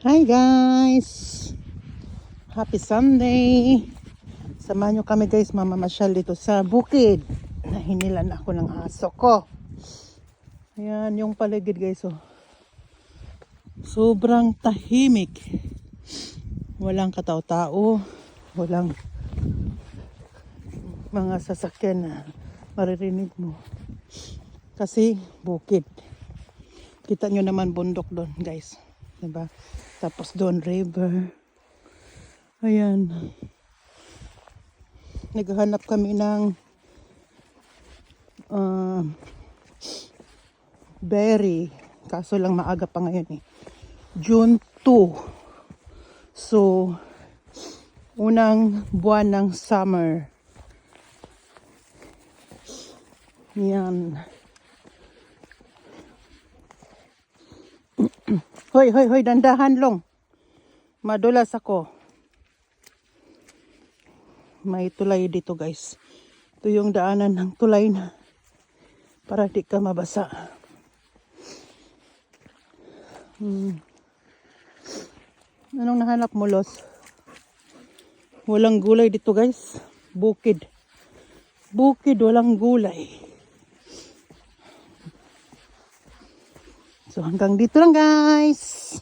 Hi guys! Happy Sunday! Samahan nyo kami guys, mamamasyal dito sa bukid. Nahinilan ako ng aso ko. Ayan yung paligid guys. Oh. Sobrang tahimik. Walang katao-tao. Walang mga sasakyan na maririnig mo. Kasi bukid. Kita nyo naman bundok doon guys. Diba? Tapos doon river. Ayan. Naghahanap kami ng berry. Kaso lang maaga pa ngayon eh. June 2. So, unang buwan ng summer. Yan. Hoy, hoy, hoy, dandahan long. Madulas ako. May tulay dito guys. Ito yung daanan ng tulay na para di ka mabasa. Anong nahanap mo, Los? Walang gulay dito guys. Bukid. Bukid, walang gulay. So hanggang dito lang guys.